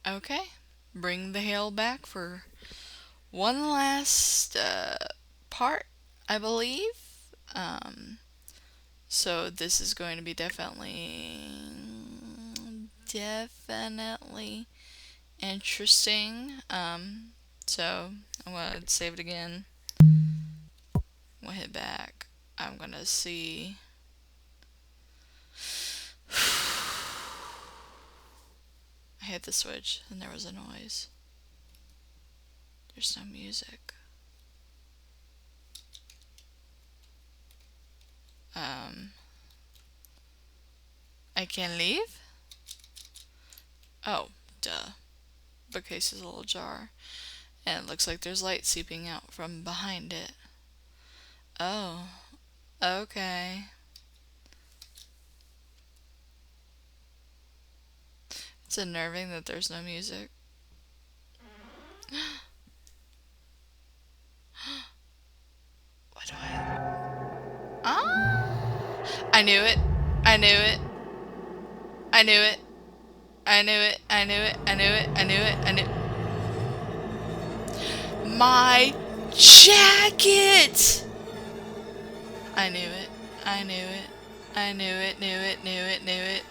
Okay. Bring the hail back for one last part, I believe. Um, so this is going to be definitely interesting. So I'm gonna save it again. We'll hit back. I'm gonna see. I hit the switch and there was a noise. There's no music. Um, I can leave? Oh, duh. Bookcase is a little jar. And it looks like there's light seeping out from behind it. Oh, okay. It's unnerving that there's no music. What do I... Ah! I knew it. I knew it. I knew it. I knew it. I knew it. I knew it. I knew it. I knew... My jacket! I knew it. I knew it. I knew it. Knew it. Knew it. Knew it.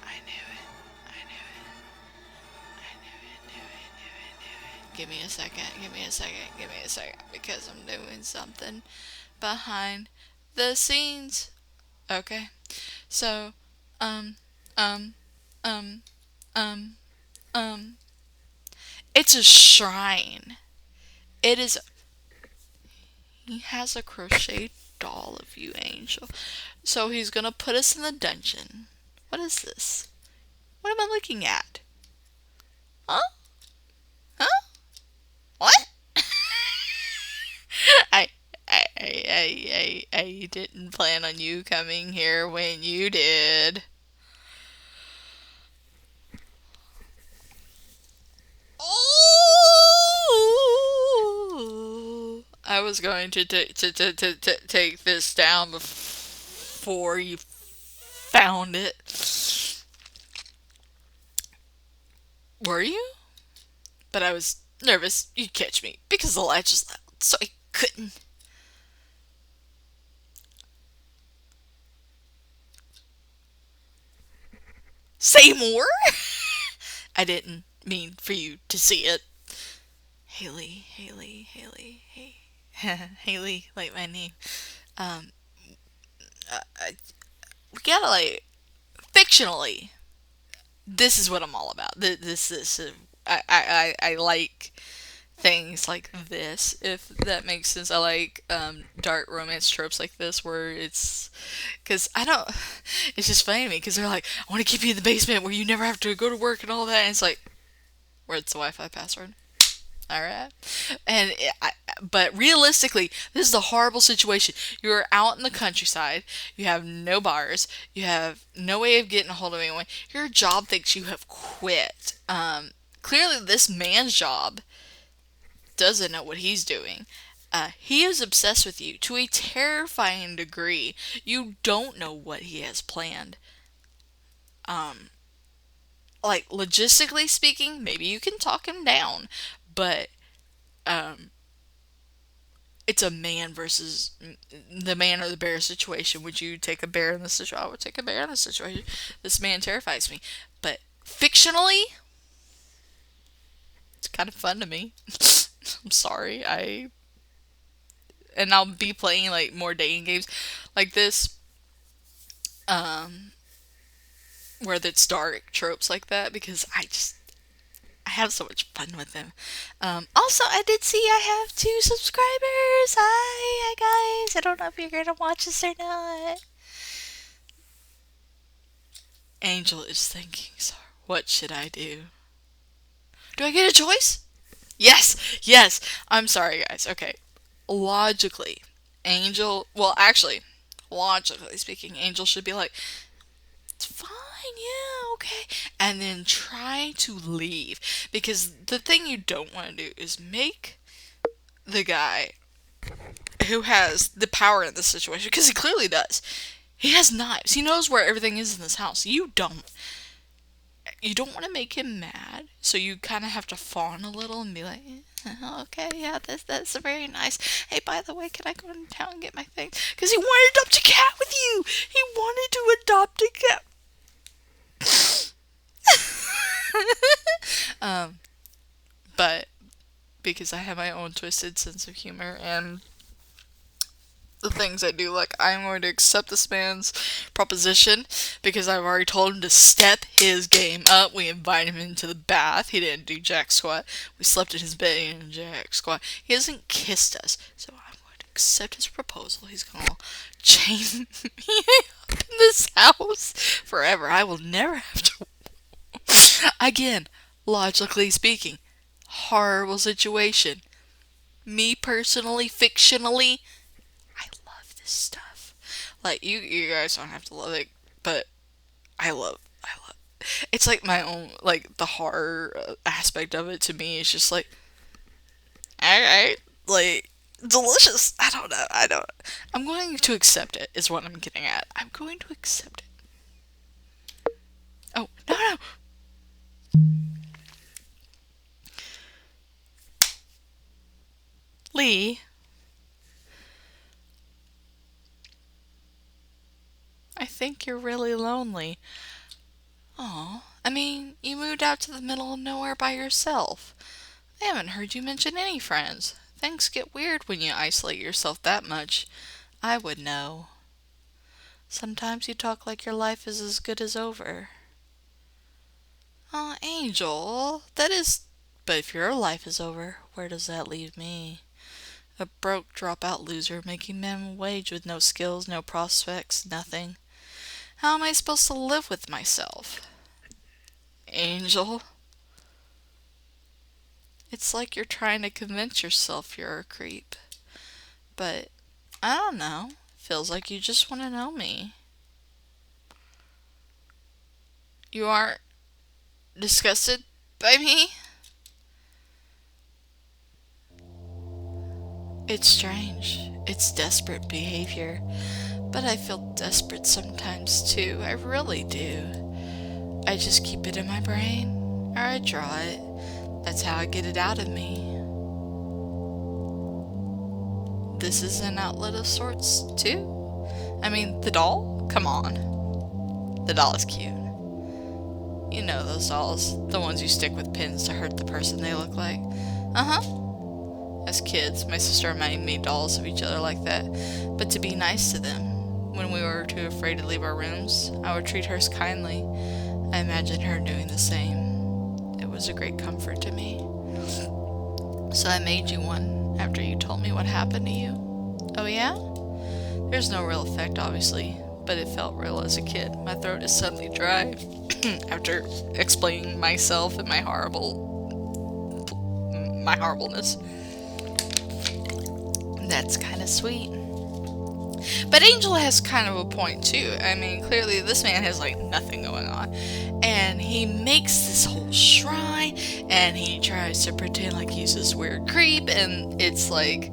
I knew it. I knew it. I knew it. Knew it. Knew it. Knew it. Give me a second. Give me a second. Give me a second. Because I'm doing something behind the scenes. Okay. So, um, um, um, um, um. It's a shrine. It is. He has a crochet doll of you, Angel. So he's gonna put us in the dungeon. What is this? What am I looking at? Huh? Huh? What? I, I didn't plan on you coming here when you did. Oh! I was going to take this down before you found it. Were you? But I was nervous you'd catch me because the latch is loud, so I couldn't. Say more? I didn't mean for you to see it. Haley, Haley, Haley, hey. Haley, like my name. Um, we gotta like fictionally. This is what I'm all about. This. I like things like this, if that makes sense. I like dark romance tropes like this where it's because I don't. It's just funny to me because they're like, I want to keep you in the basement where you never have to go to work and all that. And it's like, where's the Wi-Fi password? All right. And but realistically, this is a horrible situation. You're out in the countryside. You have no bars. You have no way of getting a hold of anyone. Your job thinks you have quit. Clearly, this man's job doesn't know what he's doing. He is obsessed with you to a terrifying degree. You don't know what he has planned. Um, like logistically speaking, maybe you can talk him down, but um, it's a man versus the man or the bear situation. Would you take a bear in this situation? I would take a bear in this situation. This man terrifies me, but fictionally, it's kind of fun to me. I'm sorry, I'll be playing like more dating games like this, um, where it's dark tropes like that because I have so much fun with them. Also, I did see I have 2 subscribers. Hi guys. I don't know if you're gonna watch this or not. Angel is thinking, sorry, what should I do? Do I get a choice? Yes, yes. I'm sorry, guys. Okay. Logically, Angel, well, actually, logically speaking, Angel should be like, it's fine, yeah, okay. And then try to leave. Because the thing you don't want to do is make the guy who has the power in this situation, because he clearly does. He has knives. He knows where everything is in this house. You don't. you don't want to make him mad, so you kind of have to fawn a little and be like, okay, yeah, that's very nice. Hey, by the way, can I go into town and get my things? Because he wanted to adopt a cat with you. He wanted to adopt a cat. But because I have my own twisted sense of humor and the things I do, like, I'm going to accept this man's proposition because I've already told him to step his game up. We invited him into the bath. He didn't do jack squat. We slept in his bed and jack squat. He hasn't kissed us, so I'm going to accept his proposal. He's going to chain me up in this house forever. I will never have to. Again, logically speaking, horrible situation. Me personally, fictionally, I love this stuff. Like, you guys don't have to love it, but I love. It's like my own, like, the horror aspect of it to me is just like, alright, like, delicious. I don't know. I'm going to accept it, is what I'm getting at. I'm going to accept it. Oh, no. Lee, I think you're really lonely. Aw, I mean, you moved out to the middle of nowhere by yourself. I haven't heard you mention any friends. Things get weird when you isolate yourself that much. I would know. Sometimes you talk like your life is as good as over. Aw, Angel, that is... But if your life is over, where does that leave me? A broke, dropout loser making minimum wage with no skills, no prospects, nothing. How am I supposed to live with myself? Angel? It's like you're trying to convince yourself you're a creep. But, I don't know. Feels like you just want to know me. You aren't disgusted by me? It's strange. It's desperate behavior. But I feel desperate sometimes too. I really do. I just keep it in my brain. Or I draw it. That's how I get it out of me. This is an outlet of sorts too. I mean, the doll? Come on. The doll is cute. You know those dolls. The ones you stick with pins to hurt the person they look like. Uh-huh. As kids, my sister and I made dolls of each other like that, but to be nice to them. When we were too afraid to leave our rooms, I would treat hers kindly. I imagined her doing the same. It was a great comfort to me. So I made you one after you told me what happened to you. Oh yeah? There's no real effect, obviously, but it felt real as a kid. My throat is suddenly dry after explaining myself and my horribleness. That's kind of sweet. But Angel has kind of a point too. I mean, clearly this man has like nothing going on. And he makes this whole shrine and he tries to pretend like he's this weird creep, and it's like,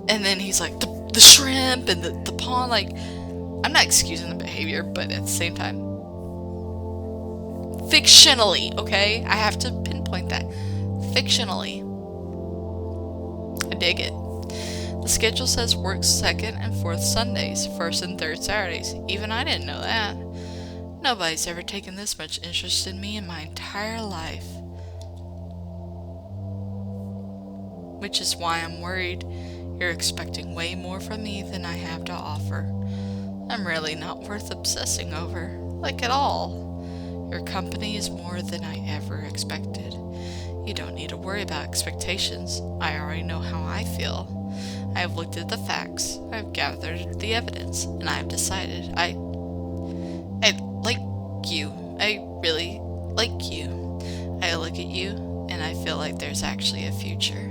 and then he's like the shrimp and the pawn, like, I'm not excusing the behavior, but at the same time, fictionally, okay? I have to pinpoint that. Fictionally. I dig it. The schedule says work second and fourth Sundays, first and third Saturdays. Even I didn't know that. Nobody's ever taken this much interest in me in my entire life. Which is why I'm worried you're expecting way more from me than I have to offer. I'm really not worth obsessing over, like at all. Your company is more than I ever expected. You don't need to worry about expectations. I already know how I feel. I have looked at the facts, I've gathered the evidence, and I have decided I like you. I really like you. I look at you, and I feel like there's actually a future.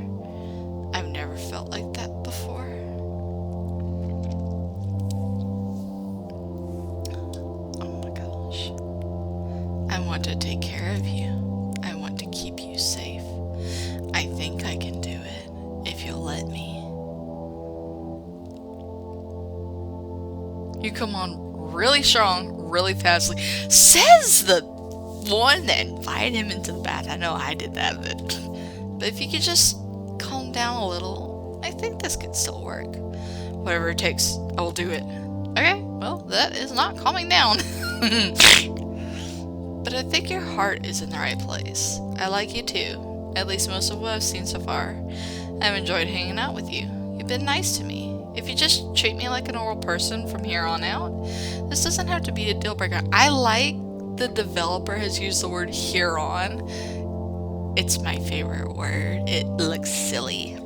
I've never felt like that before. Oh my gosh. I want to take care of you. I want to keep you safe. I think I can do it, if you'll let me. You come on really strong, really fastly. Says the one, invite him into the bath. I know I did that, but if you could just calm down a little, I think this could still work. Whatever it takes, I will do it. Okay, well, that is not calming down. But I think your heart is in the right place. I like you too, at least most of what I've seen so far. I've enjoyed hanging out with you. You've been nice to me. If you just treat me like a normal person from here on out, this doesn't have to be a deal breaker. I like the developer has used the word here on. It's my favorite word. It looks silly.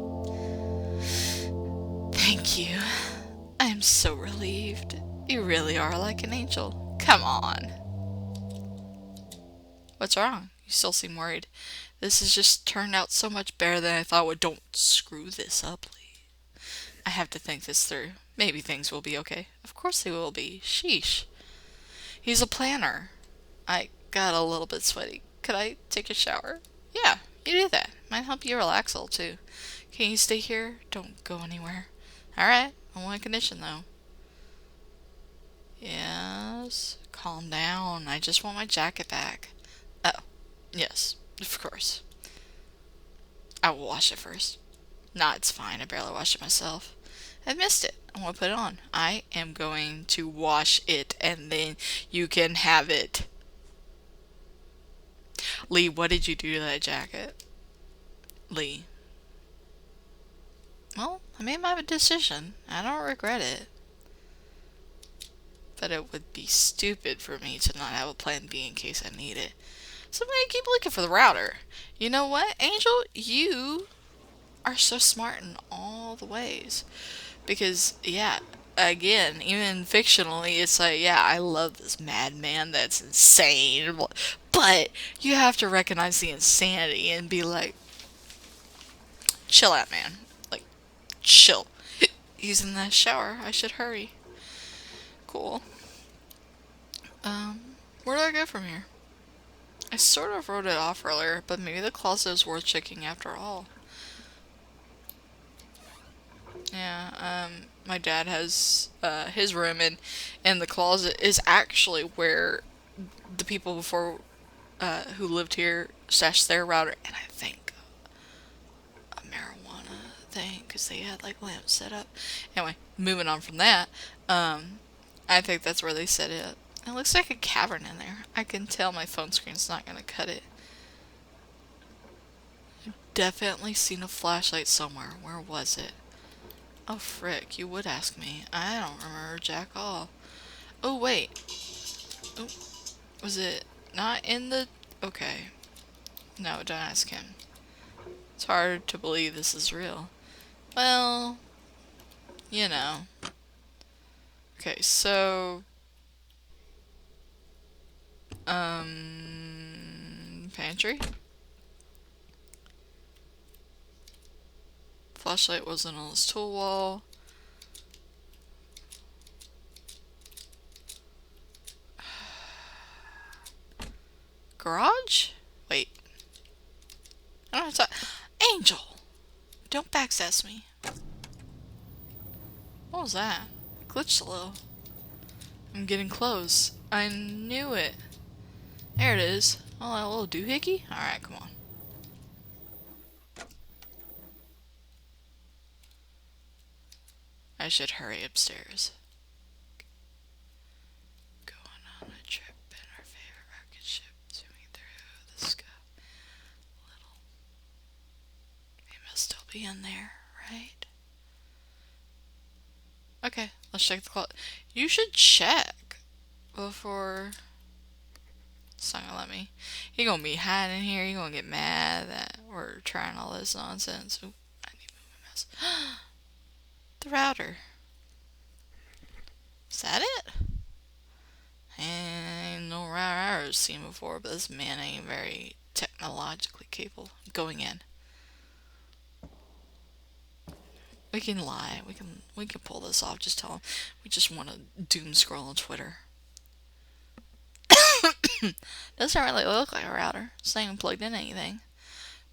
Thank you. I am so relieved. You really are like an angel. Come on. What's wrong? You still seem worried. This has just turned out so much better than I thought it would. Don't screw this up, Lee. I have to think this through. Maybe things will be okay. Of course they will be. Sheesh. He's a planner. I got a little bit sweaty. Could I take a shower? Yeah, you do that. Might help you relax a little too. Can you stay here? Don't go anywhere. Alright, on one condition though. Yes. Calm down. I just want my jacket back. Oh, yes, of course. I will wash it first. Nah, it's fine. I barely washed it myself. I missed it. I want to put it on. I am going to wash it and then you can have it. Lee, what did you do to that jacket? Lee. Well, I made my decision. I don't regret it. But it would be stupid for me to not have a plan B in case I need it. So I'm going to keep looking for the router. You know what, Angel? You are so smart in all the ways. Because, yeah, again, even fictionally, it's like, yeah, I love this madman that's insane. But you have to recognize the insanity and be like, chill out, man. Like, chill. He's in the shower. I should hurry. Cool. Where do I go from here? I sort of wrote it off earlier, but maybe the closet is worth checking after all. Yeah, my dad has, his room, and the closet is actually where the people before, who lived here stashed their router, and I think a marijuana thing, because they had, like, lamps set up. Anyway, moving on from that, I think that's where they set it up. It looks like a cavern in there. I can tell my phone screen's not gonna cut it. Definitely seen a flashlight somewhere. Where was it? Oh, frick, you would ask me. I don't remember jack all. Oh, wait. Oh, was it not in the... Okay. No, don't ask him. It's hard to believe this is real. Well, you know. Okay, so... Pantry? Flashlight wasn't on his tool wall. Garage? Wait. I don't know. Angel! Don't backsass me. What was that? It glitched a little. I'm getting close. I knew it. There it is. Oh, that little doohickey? Alright, come on. I should hurry upstairs. Going on a trip in our favorite rocket ship, swimming through the sky. Little. He must still be in there, right? Okay, let's check the closet. You should check before... It's not gonna let me. You're gonna be hiding in here. You're gonna get mad that we're trying all this nonsense. Ooh, I need to move my mouse. The router. Is that it? Ain't no router I've seen before, but this man ain't very technologically capable. Going in. We can lie. We can pull this off. Just tell him we just want to doom scroll on Twitter. Doesn't really look like a router. It's not even plugged in anything.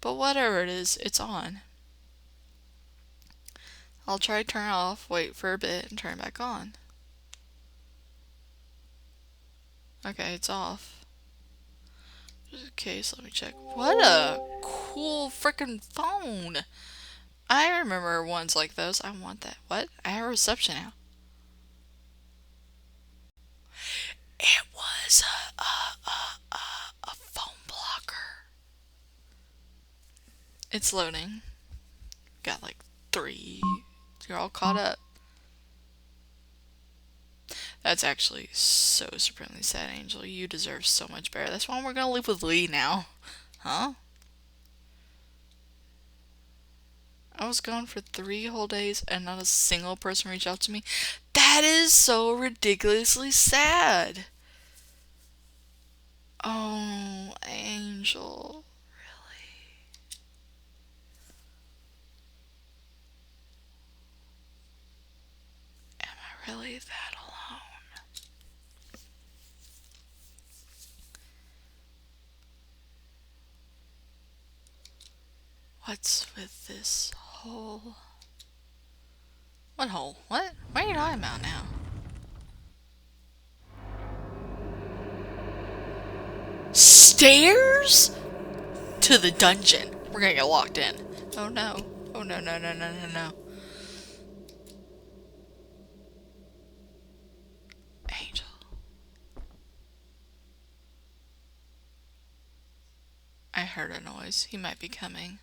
But whatever it is, it's on. I'll try to turn it off, wait for a bit, and turn it back on. Okay, it's off. case. Let me check. What a cool freaking phone. I remember ones like those. I want that. What? I have a reception now. It was a phone blocker. It's loading. Got like 3. You're all caught up. That's actually so supremely sad, Angel. You deserve so much better. That's why we're gonna live with Lee now. Huh? I was gone for 3 whole days and not a single person reached out to me. That is so ridiculously sad. Oh, Angel. Really? Am I really that alone? What's with this hole? What hole? What? What are you talking about now? Stairs? To the dungeon. We're gonna get locked in. Oh no. Oh no, no, no, no, no, no. Angel. I heard a noise. He might be coming.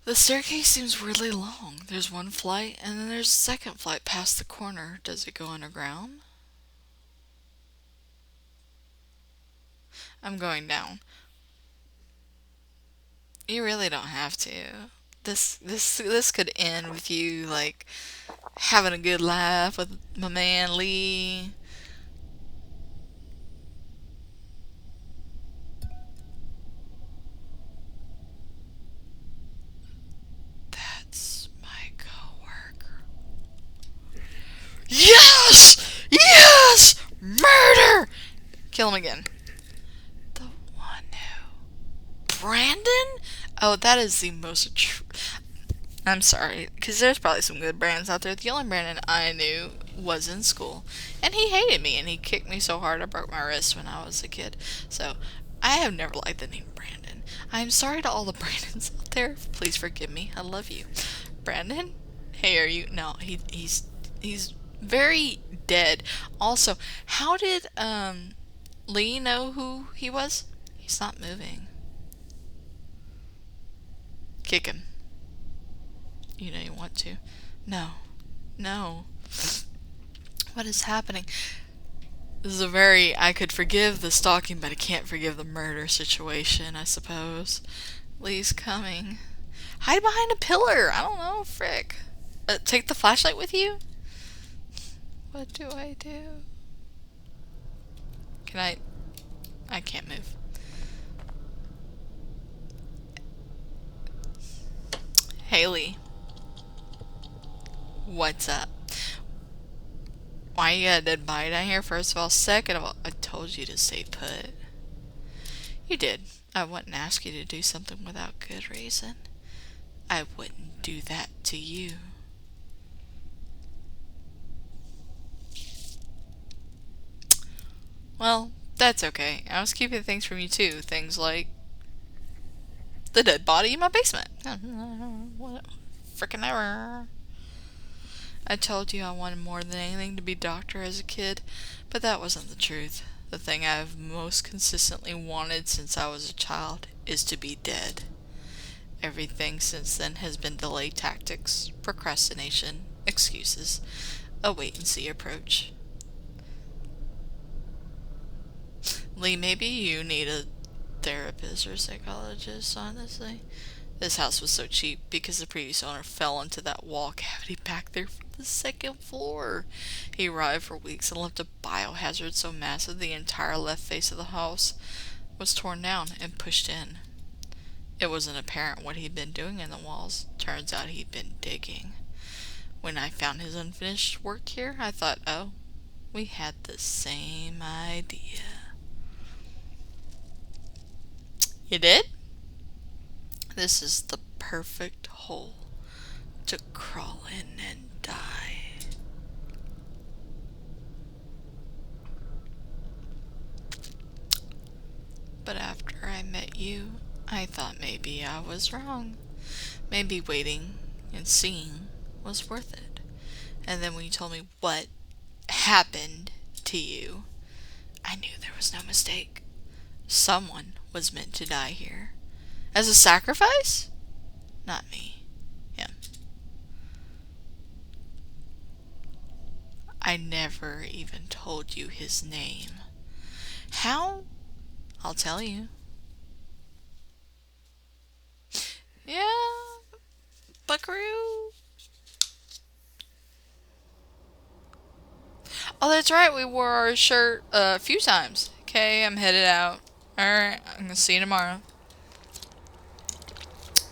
The staircase seems weirdly long. There's 1 flight, and then there's a 2nd flight past the corner. Does it go underground? I'm going down. You really don't have to. This could end with you, like, having a good laugh with my man Lee. That's my coworker. Yes! Yes! Murder! Kill him again. The one who... Brandon? Oh, that is the most... I'm sorry, because there's probably some good Brandons out there. The only Brandon I knew was in school, and he hated me, and he kicked me so hard I broke my wrist when I was a kid. So, I have never liked the name Brandon. I'm sorry to all the Brandons out there. Please forgive me. I love you. Brandon? Hey, are you... No, he's very dead. Also, how did, Lee know who he was? He's not moving. Kick him. You know you want to. No. No. What is happening? This is a very, I could forgive the stalking, but I can't forgive the murder situation, I suppose. Lee's coming. Hide behind a pillar. I don't know, frick. Take the flashlight with you? What do I do? Can I can't move. Haley. What's up? Why you got a dead body down here, first of all? Second of all, I told you to stay put. You did. I wouldn't ask you to do something without good reason. I wouldn't do that to you. Well, that's okay. I was keeping things from you too. Things like the dead body in my basement. What? Frickin' ever. I told you I wanted more than anything to be doctor as a kid, but that wasn't the truth. The thing I've most consistently wanted since I was a child is to be dead. Everything since then has been delay tactics, procrastination, excuses, a wait-and-see approach. Lee, maybe you need a therapist or psychologist, honestly. This house was so cheap because the previous owner fell into that wall cavity back there from the 2nd floor. He arrived for weeks and left a biohazard so massive the entire left face of the house was torn down and pushed in. It wasn't apparent what he'd been doing in the walls. Turns out he'd been digging. When I found his unfinished work here, I thought, oh, we had the same idea. You did? This is the perfect hole to crawl in and die. but after I met you, I thought maybe I was wrong. Maybe waiting and seeing was worth it. And then when you told me what happened to you, I knew there was no mistake. Someone was meant to die here. As a sacrifice? Not me. Him. I never even told you his name. How? I'll tell you. Yeah, buckaroo. Oh, that's right. We wore our shirt a few times. Okay, I'm headed out. Alright, I'm gonna see you tomorrow.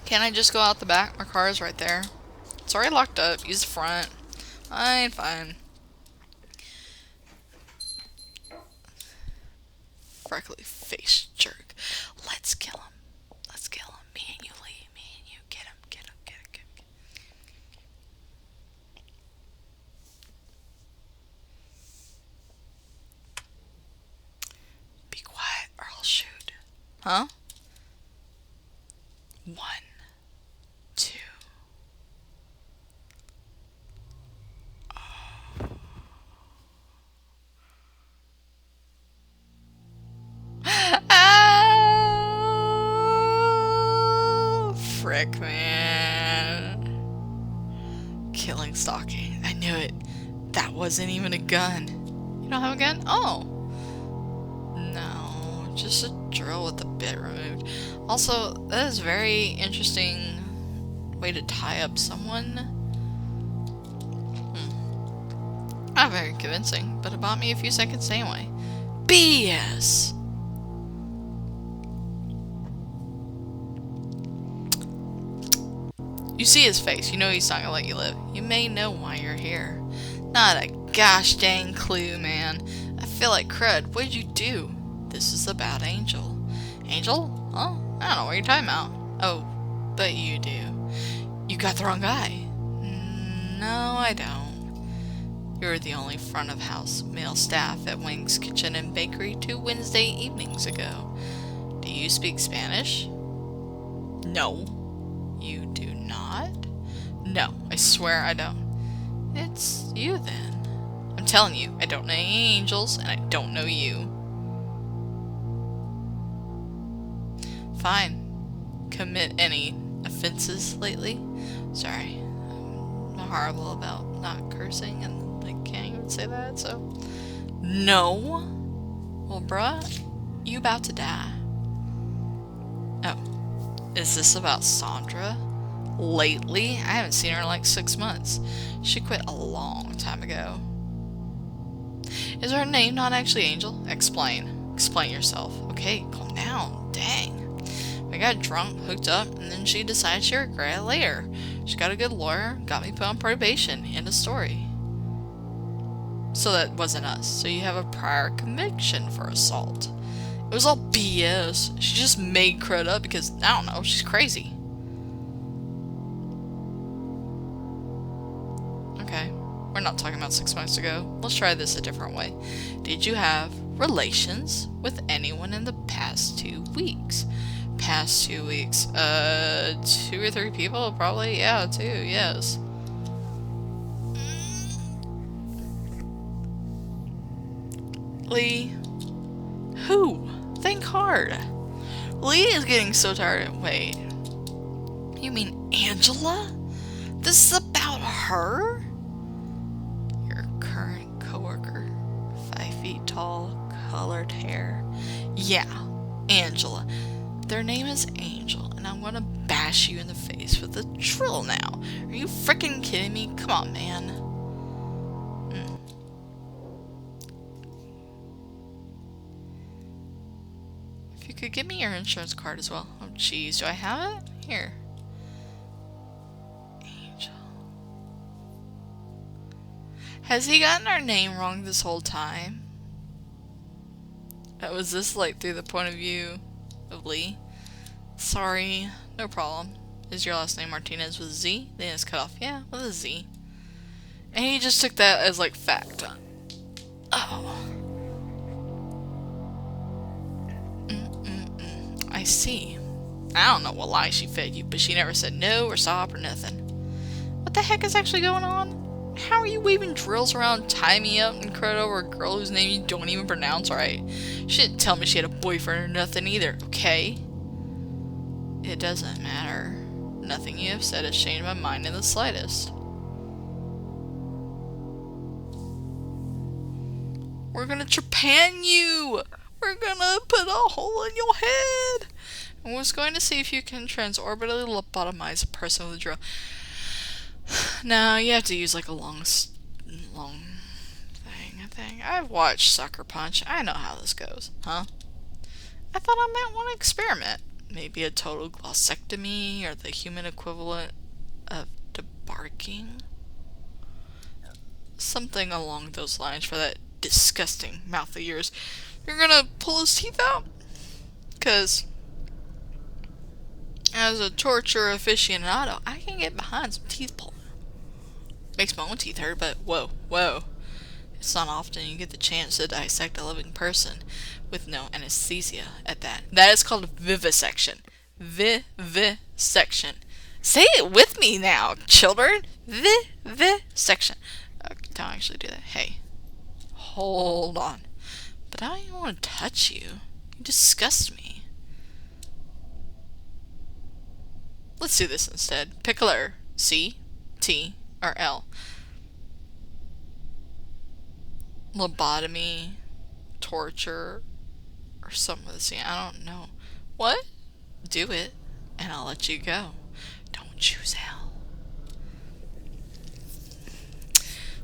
Can't I just go out the back? My car is right there. It's already locked up. Use the front. Fine. Freckly face jerk. Let's kill him. Let's kill him. Me and you, Lee. Me and you. Get him. Get him. Get him. Get him. Be quiet or I'll shoot. Huh? 1, 2. Oh, frick, man. Killing, stalking. I knew it. That wasn't even a gun. You don't have a gun? Oh. No, just a drill with the bit removed. Also, that is a very interesting way to tie up someone. Not very convincing, but it bought me a few seconds anyway. BS! You see his face, you know he's not gonna let you live. You may know why you're here. Not a gosh dang clue, man. I feel like crud. What did you do? This is about Angel. Angel? Huh? I don't know what you're talking about. Oh, but you do. You got the wrong guy. No, I don't. You're the only front of house male staff at Wing's Kitchen and Bakery 2 Wednesday evenings ago. Do you speak Spanish? No. You do not? No, I swear I don't. It's you then. I'm telling you, I don't know any angels, and I don't know you. Fine. Commit any offenses lately? Sorry. I'm horrible about not cursing, and I can't even say that, so... No? Well, bruh, you about to die. Oh. Is this about Sandra? Lately? I haven't seen her in like 6 months. She quit a long time ago. Is her name not actually Angel? Explain. Explain yourself. Okay, calm down. Dang. I got drunk, hooked up, and then she decided she regretted it later. She got a good lawyer, got me put on probation. End of story. So that wasn't us. So you have a prior conviction for assault. It was all BS. She just made crud up because, I don't know, she's crazy. Okay, we're not talking about 6 months ago. Let's try this a different way. Did you have relations with anyone in the past 2 weeks? Past 2 weeks? 2 or 3 people? Probably, yeah, 2, yes. Lee? Who? Think hard. Lee is getting so tired. Wait. You mean Angela? This is about her? Your current coworker. 5 feet tall, colored hair. Yeah, Angela. Their name is Angel, and I'm gonna bash you in the face with a drill now. Are you freaking kidding me? Come on, man. If you could give me your insurance card as well. Oh, jeez. Do I have it? Here. Angel. Has he gotten our name wrong this whole time? Was this like through the point of view of Lee? Sorry. No problem. Is your last name Martinez with a Z? Then it's cut off. Yeah, with a Z. And he just took that as like fact. Oh. see. I don't know what lie she fed you, but she never said no or stop or nothing. What the heck is actually going on? How are you weaving drills around tie me up and credit over a girl whose name you don't even pronounce right? She didn't tell me she had a boyfriend or nothing either, okay? It doesn't matter. Nothing you have said has changed my mind in the slightest. We're gonna trepan you! We're gonna put a hole in your head! I was going to see if you can transorbitally lobotomize a person with a drill. No, you have to use like a long thing, I think. I've watched Sucker Punch. I know how this goes. Huh? I thought I might want to experiment. Maybe a total glossectomy or the human equivalent of debarking? Something along those lines for that disgusting mouth of yours. You're gonna pull his teeth out? Because as a torture aficionado, I can get behind some teeth pulling. Makes my own teeth hurt, but whoa. It's not often you get the chance to dissect a living person with no anesthesia at that. That is called vivisection. Vivisection. Say it with me now, children. Vivisection. Don't actually do that. Hey, hold on. But I don't even want to touch you. You disgust me. Let's do this instead. Pick a letter. C, T, or L. Lobotomy, torture, or something of the same. I don't know. What? Do it, and I'll let you go. Don't choose hell.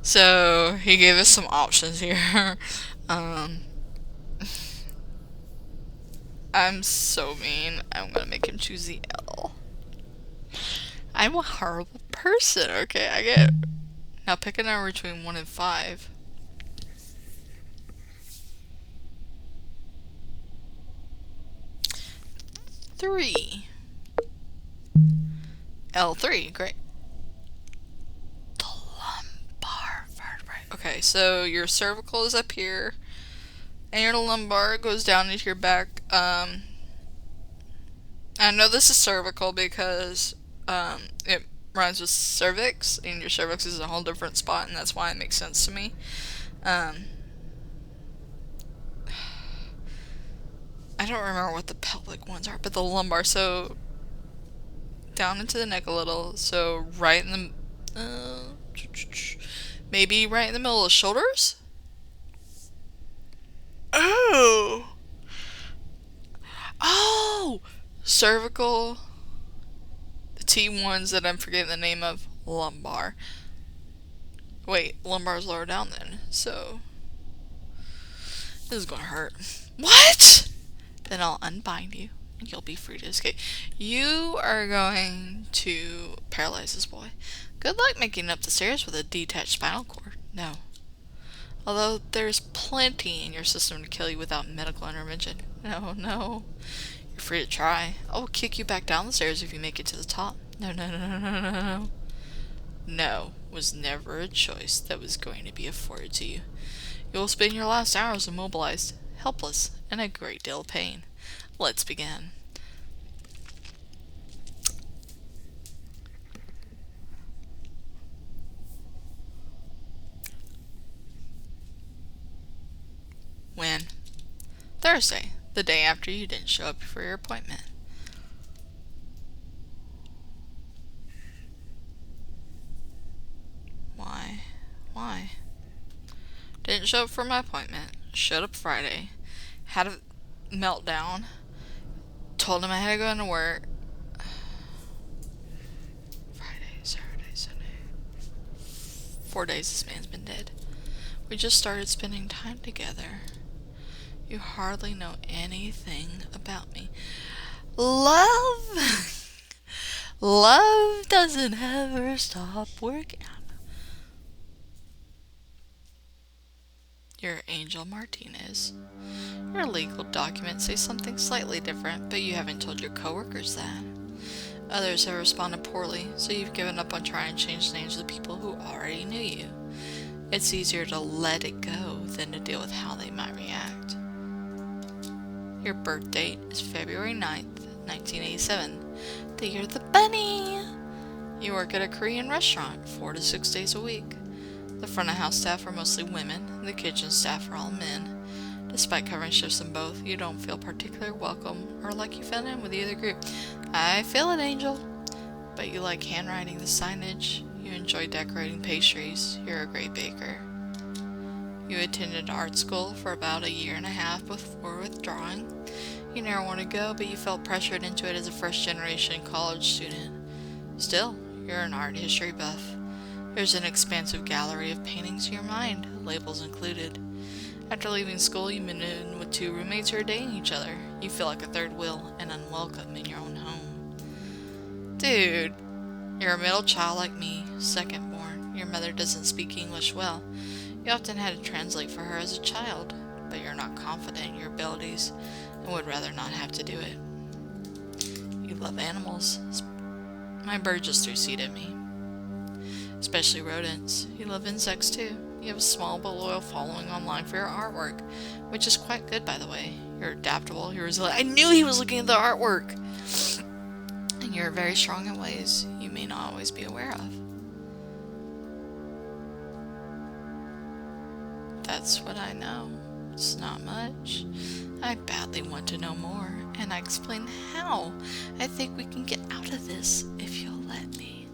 So, he gave us some options here. I'm so mean. I'm gonna make him choose the L. I'm a horrible person. Okay, I get it. Now pick a number between 1 and 5. Three. L3, great. The lumbar vertebrae. Okay, so your cervical is up here, and your lumbar goes down into your back. I know this is cervical because it rhymes with cervix, and your cervix is a whole different spot, and that's why it makes sense to me. I don't remember what the pelvic ones are, but the lumbar, so down into the neck a little, so right in the, maybe right in the middle of the shoulders? Oh! Cervical, the T1s that I'm forgetting the name of, lumbar. Wait, lumbar's lower down then, so this is gonna hurt. What? Then I'll unbind you, and you'll be free to escape. You are going to paralyze this boy. Good luck making it up the stairs with a detached spinal cord. No. Although there's plenty in your system to kill you without medical intervention. No. You're free to try. I'll kick you back down the stairs if you make it to the top. No. No was never a choice that was going to be afforded to you. You will spend your last hours immobilized, helpless, and a great deal of pain. Let's begin. When? Thursday, the day after you didn't show up for your appointment. Why? Didn't show up for my appointment. Showed up Friday. Had a meltdown. Told him I had to go into work. Friday, Saturday, Sunday. 4 days this man's been dead. We just started spending time together. You hardly know anything about me. Love! Love doesn't ever stop working. You're Angel Martinez. Your legal documents say something slightly different, but you haven't told your coworkers that. Others have responded poorly, so you've given up on trying to change the names of the people who already knew you. It's easier to let it go than to deal with how they might react. Your birth date is February 9th, 1987. The year of the bunny. You work at a Korean restaurant 4 to 6 days a week. The front of house staff are mostly women, and the kitchen staff are all men. Despite covering shifts in both, you don't feel particularly welcome or like you fit in with either group. I feel it, Angel. But you like handwriting the signage. You enjoy decorating pastries. You're a great baker. You attended art school for about a year and a half before withdrawing. You never want to go, but you felt pressured into it as a first-generation college student. Still, you're an art history buff. There's an expansive gallery of paintings in your mind, labels included. After leaving school, you moved in with 2 roommates who are dating each other. You feel like a third wheel and unwelcome in your own home. Dude, you're a middle child like me, second born. Your mother doesn't speak English well. You often had to translate for her as a child, but you're not confident in your abilities and would rather not have to do it. You love animals. My bird just threw seed at me. Especially rodents. You love insects too. You have a small but loyal following online for your artwork, which is quite good, by the way. You're adaptable, you're resilient. I knew he was looking at the artwork! And you're very strong in ways you may not always be aware of. That's what I know. It's not much. I badly want to know more, and I explain how I think we can get out of this if you'll let me.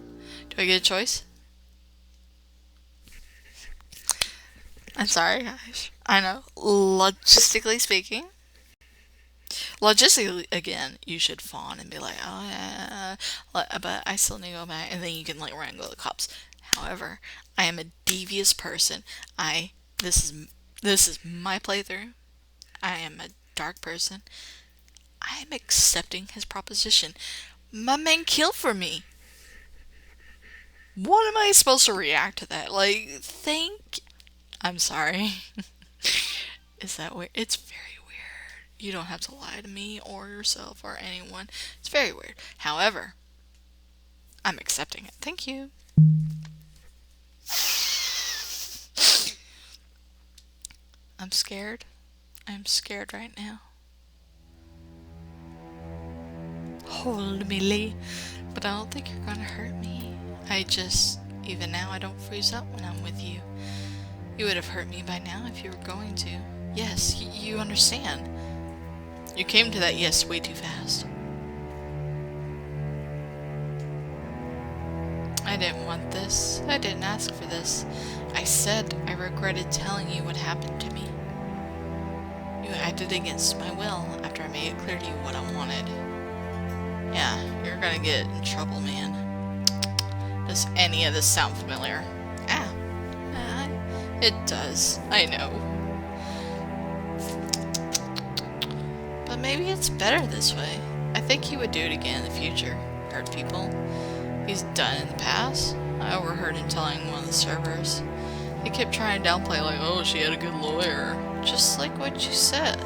Do I get a choice? I'm sorry, guys. I know. Logistically speaking. Logistically, again, you should fawn and be like, oh yeah, but I still need to go back, and then you can like wrangle the cops. However, I am a devious person. This is my playthrough. I am a dark person. I am accepting his proposition. My man killed for me. What am I supposed to react to that? Like, I'm sorry. Is that weird? It's very weird. You don't have to lie to me or yourself or anyone. It's very weird. However, I'm accepting it. Thank you. I'm scared. I'm scared right now. Hold me, Lee. But I don't think you're gonna hurt me. Even now, I don't freeze up when I'm with you. You would have hurt me by now if you were going to. Yes, you understand. You came to that yes way too fast. I didn't want this. I didn't ask for this. I said I regretted telling you what happened to me. You acted against my will after I made it clear to you what I wanted. Yeah, you're gonna get in trouble, man. Does any of this sound familiar? It does. I know. But maybe it's better this way. I think he would do it again in the future. Hurt people. He's done it in the past. I overheard him telling one of the servers. He kept trying to downplay like, oh, she had a good lawyer. Just like what you said.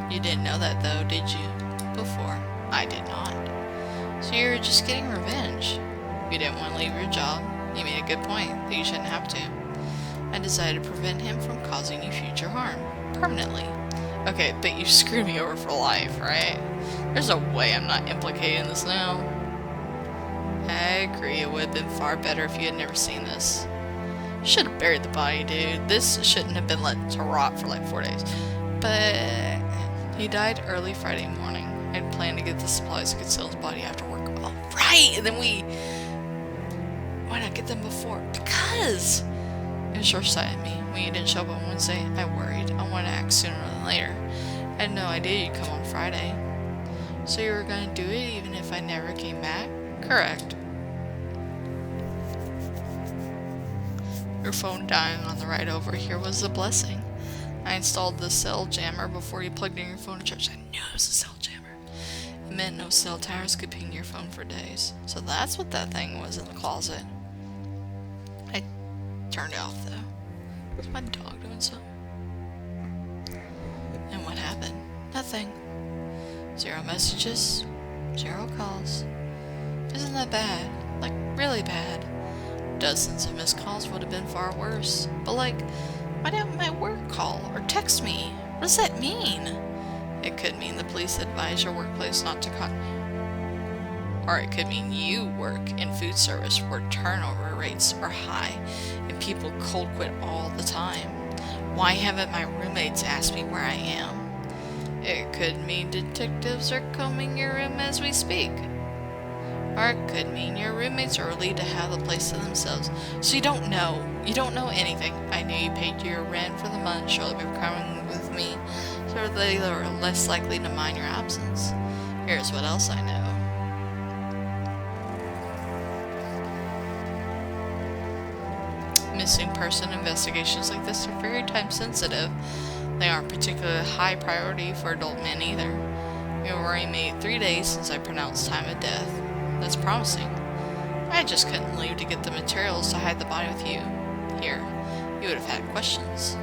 You didn't know that though, did you? Before. I did not. So you were just getting revenge. You didn't want to leave your job. You made a good point that you shouldn't have to. I decided to prevent him from causing you future harm. Permanently. Okay, but you screwed me over for life, right? There's no way I'm not implicated in this now. I agree, it would have been far better if you had never seen this. You should have buried the body, dude. This shouldn't have been let to rot for like 4 days. But he died early Friday morning. I'd planned to get the supplies to conceal his body after work. Oh, right! And then why not get them before? Because it was short-sighted of me. When you didn't show up on Wednesday, I worried. I wanted to act sooner than later. I had no idea you'd come on Friday. So you were going to do it even if I never came back? Correct. Your phone dying on the ride over here was a blessing. I installed the cell jammer before you plugged in your phone to charge. I knew it was a cell jammer. It meant no cell towers could ping your phone for days. So that's what that thing was in the closet. I turned it off though. Was my dog doing something? And what happened? Nothing. 0 messages, 0 calls. Isn't that bad? Like, really bad. Dozens of missed calls would have been far worse. But like, Why don't my work call or text me? What does that mean? It could mean the police advise your workplace not to or it could mean you work in food service where turnover rates are high and people cold quit all the time. Why haven't my roommates asked me where I am? It could mean detectives are combing your room as we speak. Or it could mean your roommates are relieved to have the place to themselves. So you don't know. You don't know anything. I knew you paid your rent for the month, surely by coming with me, so they are less likely to mind your absence. Here's what else I know. Missing person investigations like this are very time sensitive. They aren't particularly high priority for adult men either. We've already made 3 days since I pronounced time of death. That's promising. I just couldn't leave to get the materials to hide the body with you. Here, you would have had questions.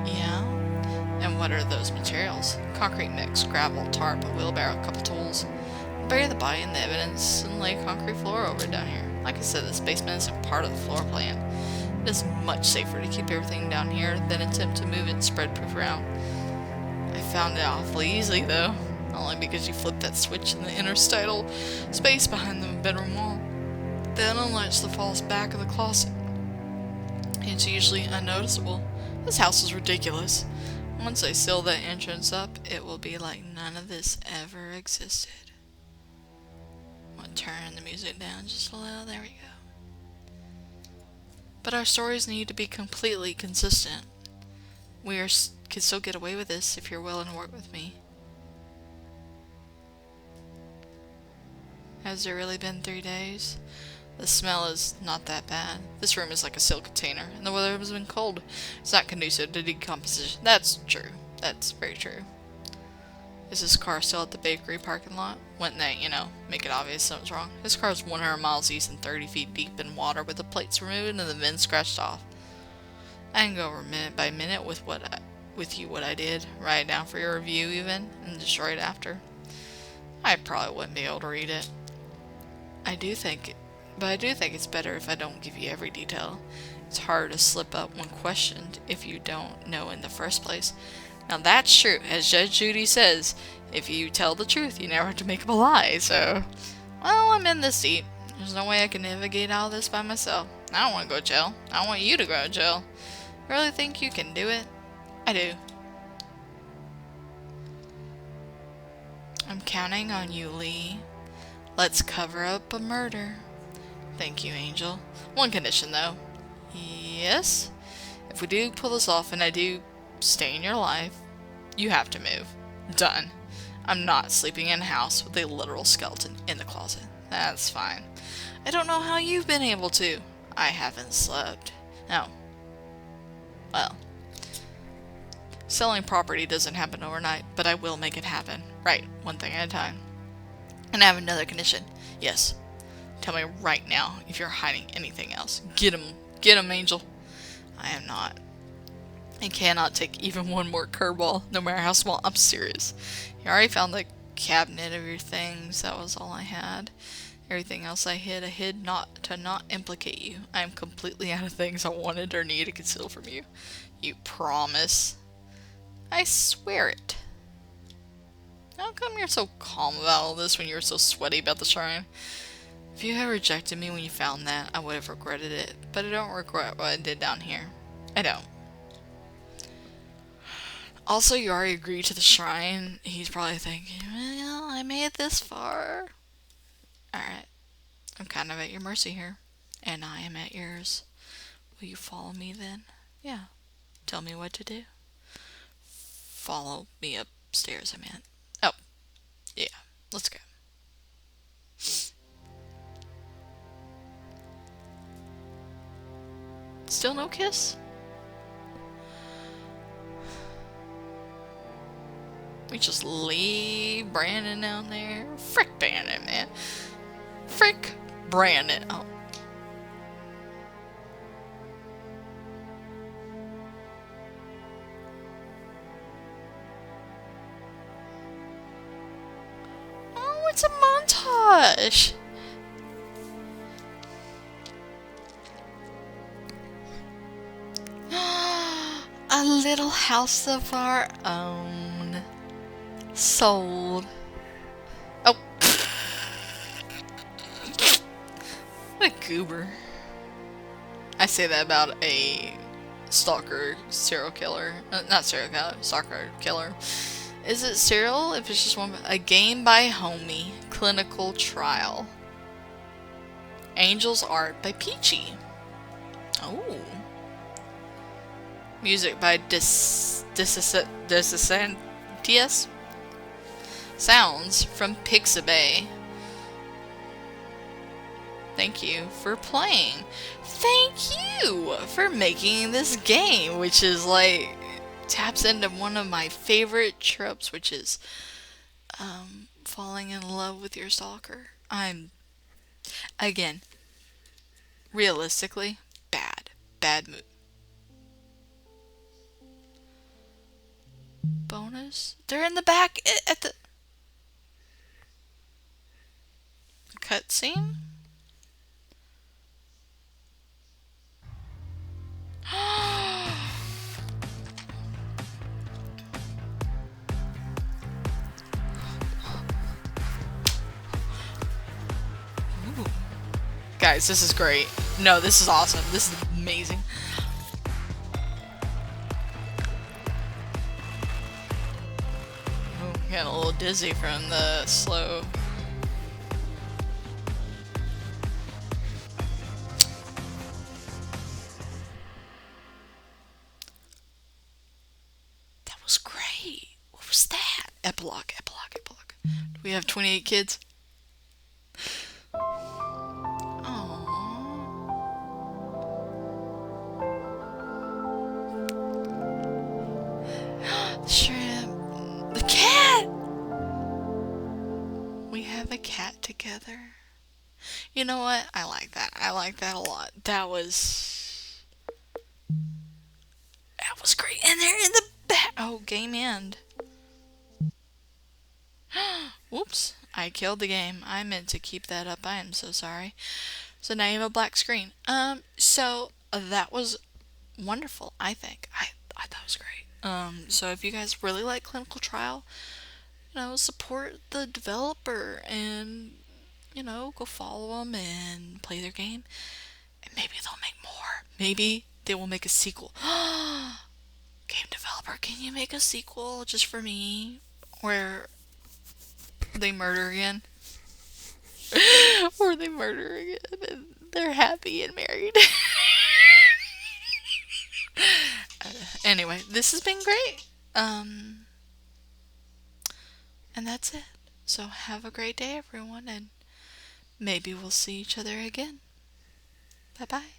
Yeah? And what are those materials? Concrete mix, gravel, tarp, a wheelbarrow, a couple tools. Bury the body and the evidence and lay concrete floor over it down here. Like I said, this basement isn't part of the floor plan. It is much safer to keep everything down here than attempt to move it and spread proof around. I found it awfully easily though. Only because you flipped that switch in the interstitial space behind the bedroom wall. Then unlatched the false back of the closet. It's usually unnoticeable. This house is ridiculous. Once I seal that entrance up, it will be like none of this ever existed. I'm gonna turn the music down just a little. There we go. But our stories need to be completely consistent. Can still get away with this if you're willing to work with me. Has it really been 3 days? The smell is not that bad. This room is like a sealed container, and the weather has been cold. It's not conducive to decomposition. That's true. That's very true. Is his car still at the bakery parking lot? Wouldn't that, make it obvious something's wrong? His car is 100 miles east and 30 feet deep in water with the plates removed and the VIN scratched off. I can go over minute by minute with what I did, write it down for your review even, and destroy it after. I probably wouldn't be able to read it. I do think it's better if I don't give you every detail. It's hard to slip up when questioned if you don't know in the first place. Now that's true. As Judge Judy says, if you tell the truth, you never have to make up a lie. So, well, I'm in this deep. There's no way I can navigate out of this by myself. I don't want to go to jail. I want you to go to jail. Really think you can do it? I do. I'm counting on you, Lee. Let's cover up a murder. Thank you, Angel. One condition, though. Yes? If we do pull this off and I do stay in your life, you have to move. Done. I'm not sleeping in a house with a literal skeleton in the closet. That's fine. I don't know how you've been able to. I haven't slept. No. Well. Selling property doesn't happen overnight, but I will make it happen. Right, one thing at a time. And I have another condition. Yes. Tell me right now if you're hiding anything else. Get him. Get him, Angel. I am not. I cannot take even one more curveball, no matter how small. I'm serious. You already found the cabinet of your things. That was all I had. Everything else I hid not to not implicate you. I am completely out of things I wanted or needed to conceal from you. You promise? I swear it. How come you're so calm about all this when you were so sweaty about the shrine? If you had rejected me when you found that, I would have regretted it. But I don't regret what I did down here. I don't. Also, you already agreed to the shrine. He's probably thinking, well, I made it this far. Alright. I'm kind of at your mercy here. And I am at yours. Will you follow me then? Yeah. Tell me what to do. Follow me upstairs, I meant. Oh. Yeah. Let's go. Still no kiss? We just leave Brandon down there. Frick Brandon, man. Frick Brandon. Oh. Oh, it's a montage. A little house of our own. Sold. Oh. What a goober. I say that about a stalker serial killer. Not serial killer, stalker killer. Is it serial? If it's just one. A game by Homie. Clinical trial. Angel's art by Peachy. Oh. Music by Disantius. Sounds from Pixabay. Thank you for playing. Thank you for making this game, which is like taps into one of my favorite tropes, which is falling in love with your stalker. I'm again realistically bad mood. Bonus? They're in the back at the cutscene. Ooh. Guys, this is great. No, this is awesome. This is amazing. Oh, getting a little dizzy from the slow. That was great. What was that? Epilogue. Do we have 28 kids? Shrimp. The cat! We have a cat together. You know what? I like that. I like that a lot. That was great. And they're in the back. Oh, game end. Whoops. I killed the game. I meant to keep that up. I am so sorry. So now you have a black screen. So that was wonderful, I think. I thought it was great. So if you guys really like Clinical Trial, support the developer and, go follow them and play their game. And maybe they'll make more. Maybe they will make a sequel. Game developer, can you make a sequel just for me? Where they murder again? Or they murder again and they're happy and married. Anyway, this has been great. And that's it. So have a great day, everyone, and maybe we'll see each other again. Bye-bye.